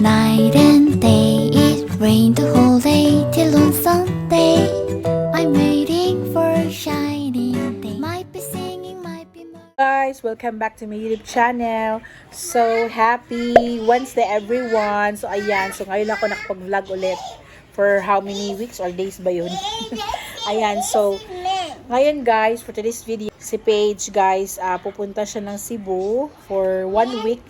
night and day. It rained the whole day till on Sunday. I'm waiting for a shining day. Might be singing, might be Guys, welcome back to my YouTube channel. So, happy Wednesday everyone. So, ayan. So, ngayon ako nakapag-vlog ulit. For how many weeks or days ba yun? Ayan. So, ngayon guys, for today's video, si Paige guys, pupunta siya ng Cebu for 1 week.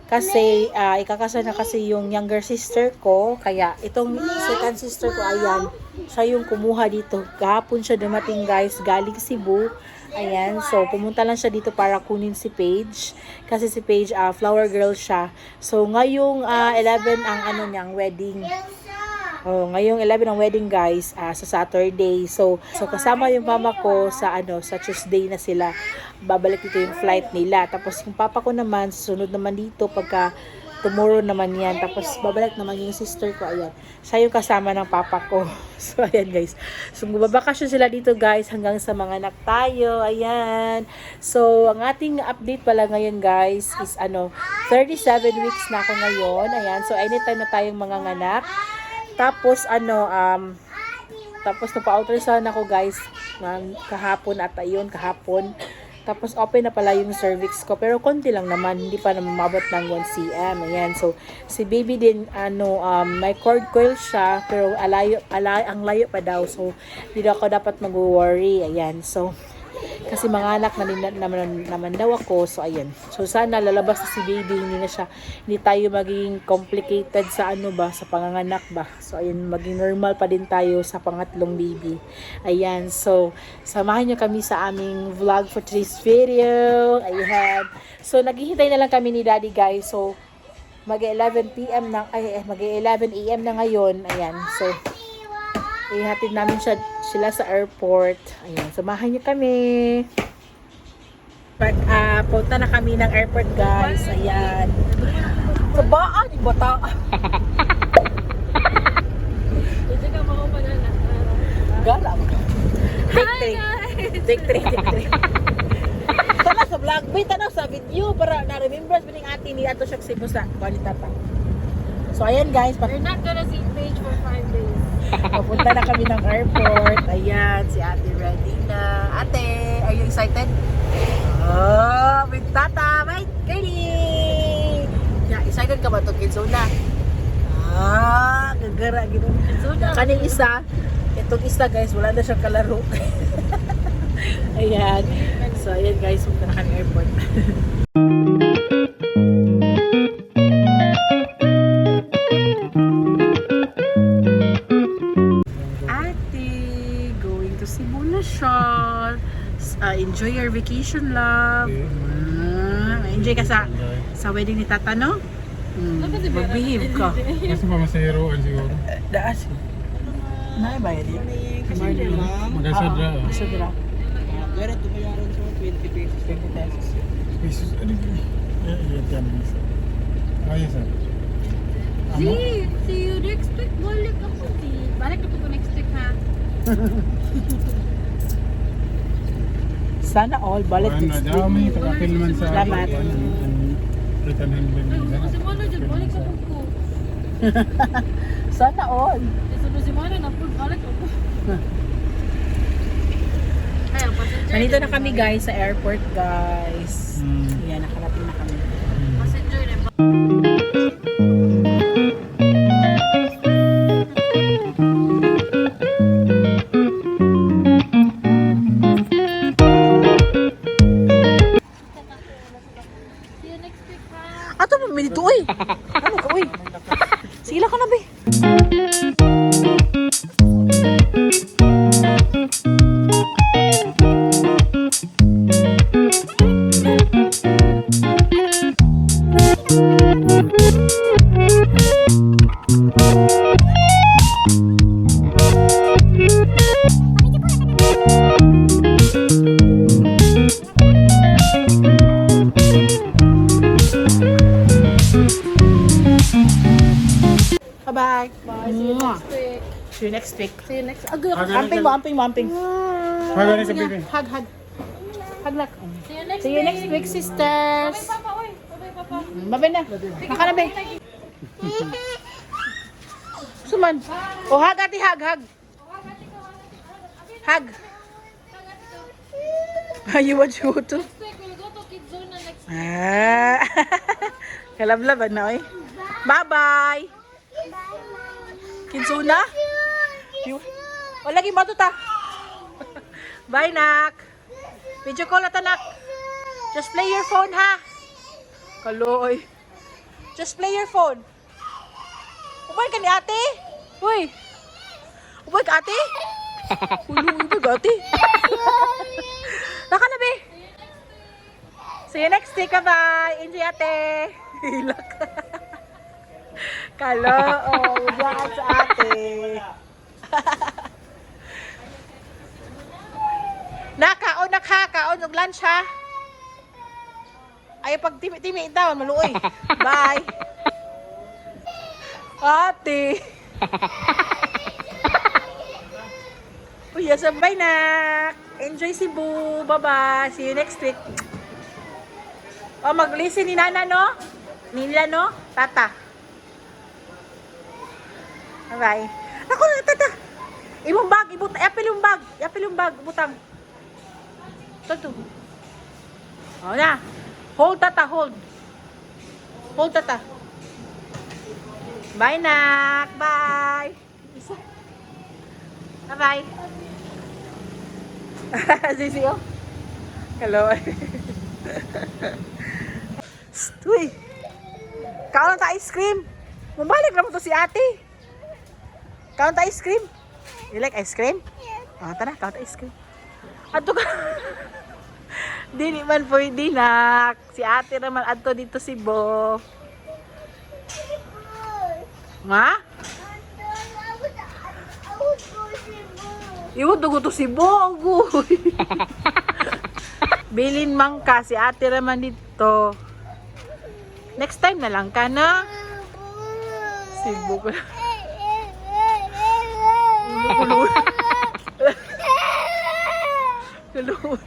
Kasi, ikakasal na kasi yung younger sister ko. Kaya, itong second sister ko, ayan, siya yung kumuha dito. Kahapon siya dumating guys, galing Cebu. Ayan, so pumunta lang siya dito para kunin si Paige. Kasi si Paige, flower girl siya. So, ngayong 11 ang ang wedding. Oh, ngayong 11 ang wedding guys, sa Saturday. So kasama yung mama ko sa sa Tuesday na sila. Babalik dito yung flight nila. Tapos yung papa ko naman, susunod naman dito pagka tomorrow naman yan. Tapos babalik naman yung sister ko, ayan. Siya yung kasama ng papa ko. So ayan guys. So magbabakasyon sila dito guys hanggang sa mga anak tayo. Ayan. So ang ating update pala ngayon guys is 37 weeks na ako ngayon. Ayan. So anytime na tayong mga nganak. Tapos tapos napa-ultrasound ako guys kahapon at ayun kahapon. Tapos open na pala yung cervix ko, pero konti lang naman, hindi pa naman mabot ng 1 cm. Ayan. So si baby din may cord coil siya, pero ang layo pa daw. So hindi ako dapat mag-worry. Ayan. So kasi mga anak na naman daw ako. So ayan. So sana lalabas na si baby, hindi tayo maging complicated sa sa panganganak ba. So ayan, maging normal pa din tayo sa pangatlong baby. Ayan. So samahan niyo kami sa aming vlog for today's video. Ayan. So naghihintay na lang kami ni Daddy guys. So mag-11 PM na mag-11 AM na ngayon. Ayan. So ihatid namin sila sa airport. Ayan, samahan niyo kami. Punta na kami ng airport, guys. Ayan. Kabaan, bata. Ito ka mga panana. Gala mo. Take three. Tala sa vlog, tanaw sa video para na-remembrance mo ng ate ni Ato siya Cebu sa Kualitata. So, ayan guys. You're not gonna see Paige for 5 days. Papunta na kami ng airport. Ayan, si ate ready na. Ate, are you excited? Oh, with tata, right? Ready! Yeah, excited ka ba ito, Kidsona? Gagara, gano'n. Kaning isa, itong isa guys, wala na siyang kalaro. Ayan. So, ayan guys, punta na kami airport. Enjoy your vacation, love. Enjoy ka sa wedding ni Tata, no? Mag-behave ka. Kasi pa masahiroan siguro. Daas. Naibayad yun. Magasadra. Masadra. Pero ito bayaran sa 20 pesos. 20 pesos. Pesos. Ano yun? Iyan ka naman isa. Ayos ah. See you next week. Balik ako. Balik ako next week, ha? Sana all. Balik next week. Dami. Kapapil naman sa... Salamat. Return handbag. Si Mano dyan. Balik sa ko. Sana all. Si Mano na po. Balik ako. Nandito na kami guys sa airport guys. Ayan, nakarating na kami. Passenger na. Ato mo minito uy. Ano ka uy? Sige lang ka na be. Bye-bye. See you next week. See you next week. Amping mo. Pagani sa bibi. Hug. Hug na. See you next week, sisters. Bye-bye, Papa. Bye-bye na. Maka na, be. Suman. Oh, hug ate, hug, hug. Hug. You want to go to? Next week, we'll go to Kids Zone na next week. Ah. Kalablaban na, oy. Bye-bye. Kinsuna? O, lagi mo ta. Bye, nak. Video call na nak. Just play your phone, ha? Kaloy. Just play your phone. Ubay ka ni ate? Uy. Ubay ka ate? Ubay ka ate? Naka na, be. See you next week. Bye. Enjoy ate. Hilak. Kalo. Oh, yan sa ate. Nakaon na ka. Kaon og lunch ha. Ay pag timi-timi daw maluoy. Bye. Ate. Uy, sabay na. Enjoy Cebu. Bye-bye. See you next week. O, mag-listen ni Nana, no? Nila, no? Tata. Bye-bye. Ako na, tata. Imong bag. Yapil yung bag. Yapil yung bag. Butang. Ito. O, na. Hold, tata. Hold. Hold, tata. Bye, nak. Bye. Isa. Bye-bye. Sisi, oh. Hello. Uy. Kaon ta ice cream. Mabalik na mo to si ate. Kaon ta ice cream. You like ice cream? Oh, tara, kaon ta ice cream. Ato ka. Dili man po hindi nak. Si ate naman adto dito si Bo. Nga? Iwo dugo to si Bo. Agoy. Bilin man ka. Si ate naman dito. Next time na lang ka na. Si Bo ko. Kuluy. Kuluy.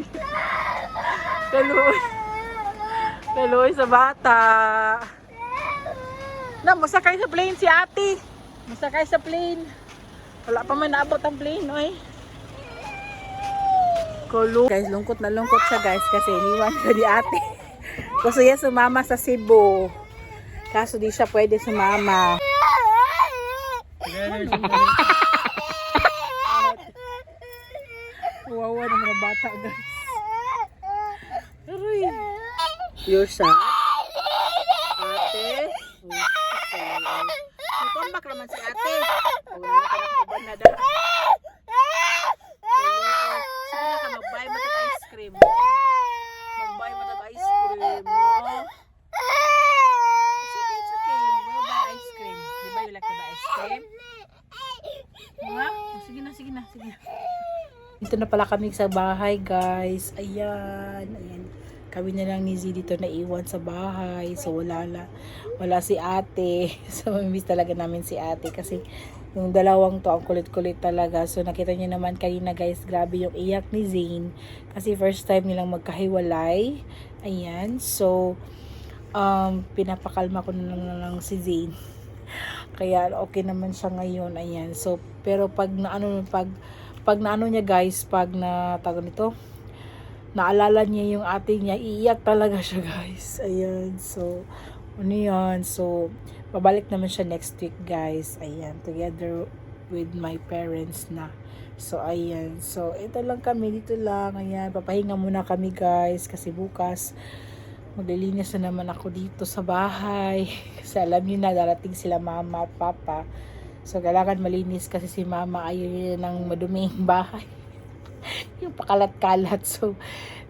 Kuluy. Kuluy sa bata. Na, masakay sa plane si ate. Masakay sa plane. Wala pa man naabot ang plane, oy. Kuluy. Guys, lungkot na lungkot siya guys kasi iniwan ko di ate. Gusto niya sumama sa Cebu. Kaso di siya pwede sumama. Wawa ng mga bata guys. Aroy. You're sad? Ate? Itumbak naman si ate. Wala ka na kuban na daw. Sige na ka, mag-buy mo tag ice cream. Mag-buy mo tag ice cream, no? It's okay. Mag-buy ice cream. Di ba you like to buy ice cream? Mga? Sige na. Dito na pala kami sa bahay, guys. Ayan. Kami na lang ni Z dito naiwan sa bahay. So, wala si ate. So, miss talaga namin si ate. Kasi, yung dalawang to, ang kulit-kulit talaga. So, nakita niyo naman kanina, guys. Grabe yung iyak ni Zane. Kasi, first time nilang magkahiwalay. Ayan. So, pinapakalma ko na lang si Zane. Kaya, okay naman siya ngayon. Ayan. So, pero pag naano niya guys, pag tawag nito, naalala niya yung ate niya, iiyak talaga siya guys. Ayan, so ano yan, so babalik naman siya next week guys. Ayan, together with my parents na. So ayan, so ito lang kami, dito lang. Ayan, papahinga muna kami guys kasi bukas maglilinis na naman ako dito sa bahay. Kasi alam niyo na, darating sila mama at papa. So, kailangan malinis kasi si mama ayaw niya ng maduming bahay. Yung pakalat-kalat. So,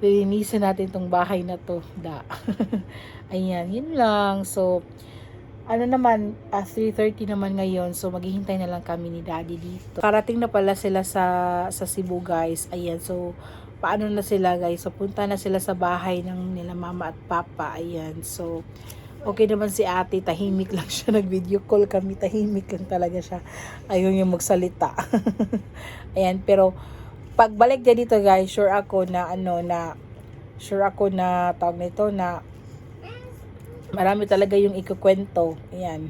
lilinisin natin tong bahay na to. Ayan, yun lang. So, ano naman, 3:30 naman ngayon. So, maghihintay na lang kami ni daddy dito. Karating na pala sila sa Cebu, guys. Ayan, so, paano na sila, guys? So, punta na sila sa bahay ng nila mama at papa. Ayan, so, okay naman si ate, tahimik lang siya. Nag-video call kami, tahimik lang talaga siya. Ayaw niya magsalita. Ayan, pero pagbalik niya dito guys, sure ako na tawag nito na Marami talaga yung ikukwento. Ayan.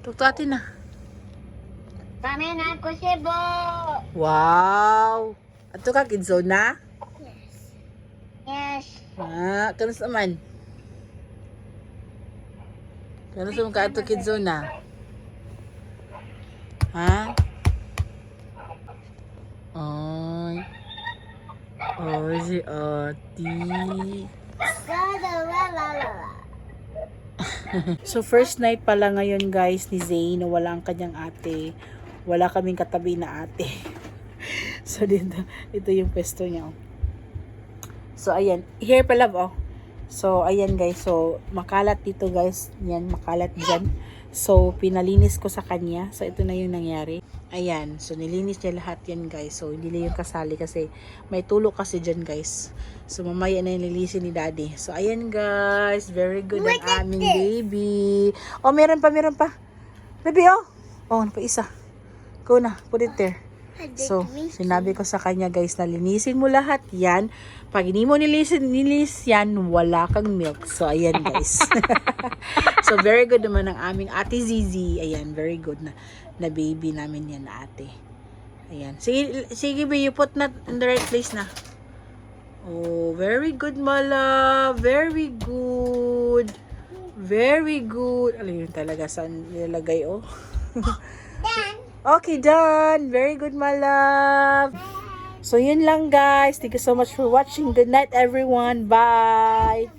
Tuktuatin na. Kami na ko Cebu. Wow! Ato ka, kidzo na? Yes. Ah, kanusta man? Kanusta mo ka ato kidzo na? Ha? Ay. Ay, si ati. So first night pala ngayon guys ni Zay na wala ang kanyang ate. Wala kaming katabi na ate. So dito, ito yung pwesto niya. Oh. So ayan, here pala oh. So ayan guys, so makalat dito guys. Yan, makalat dyan. So pinalinis ko sa kanya. So ito na yung nangyari. Ayan, so nilinis niya lahat yan guys. So hindi na yung kasali kasi may tulo kasi dyan guys. So mamaya na yung lilisin ni daddy. So ayan guys, very good ang aming baby. Oh, meron pa. Baby oh. Oh, pa isa. Go na, put it there. So, sinabi ko sa kanya guys na linisin mo lahat yan. Pag hindi mo nilis yan, wala kang milk. So, ayan guys. So, very good naman ang aming ate Zizi. Ayan, very good na baby namin yan na ate. Ayan. Sige ba, you put na in the right place na. Oh, very good my love. Very good. Very good. Alam yun talaga saan nilalagay oh. Okay, done. Very good, my love. So, yun lang, guys. Thank you so much for watching. Good night, everyone. Bye.